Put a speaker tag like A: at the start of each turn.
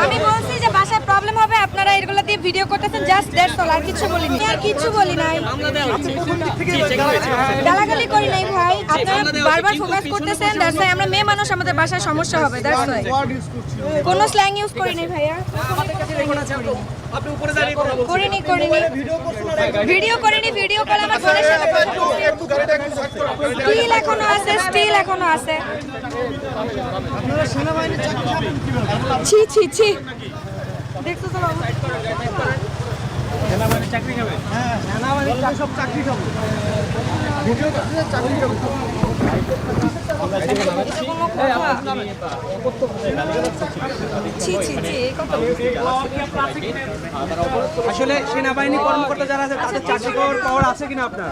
A: আমি বলছি যে বাসায় প্রবলেম হবে, আপনারা এগুলো দিয়ে ভিডিও করতেছেন, জাস্ট দ্যাটস অল, আর কিছু বলিনি। আর কিছু বলি নাই, গালাগালি করি নাই ভাই। আপনারা বারবার ফোকাস করতেছেন, দ্যাটস ওয়াই। আমরা মেয়ে মানুষ, আমাদের বাসায় সমস্যা হবে, দ্যাটস ওয়াই। কোনো স্ল্যাং ইউজ করি নাই ভাইয়া, করিনি ভিডিও করিনি। ভিডিও কল আমার ফোনের সাথে স্টিল এখনো আছে। ছি ছি ছি, দেখছো তো বাবু,
B: সেনাবাহিনী চাকরি খাবে। হ্যাঁ, সেনাবাহিনী সব চাকরি খাবে। ভিডিও করতে চাকরি খাবে।
C: আসলে সেনাবাহিনী কর্মকর্তা যারা আছে তাদের চাকরি পাওয়ার আছে কিনা আপনার?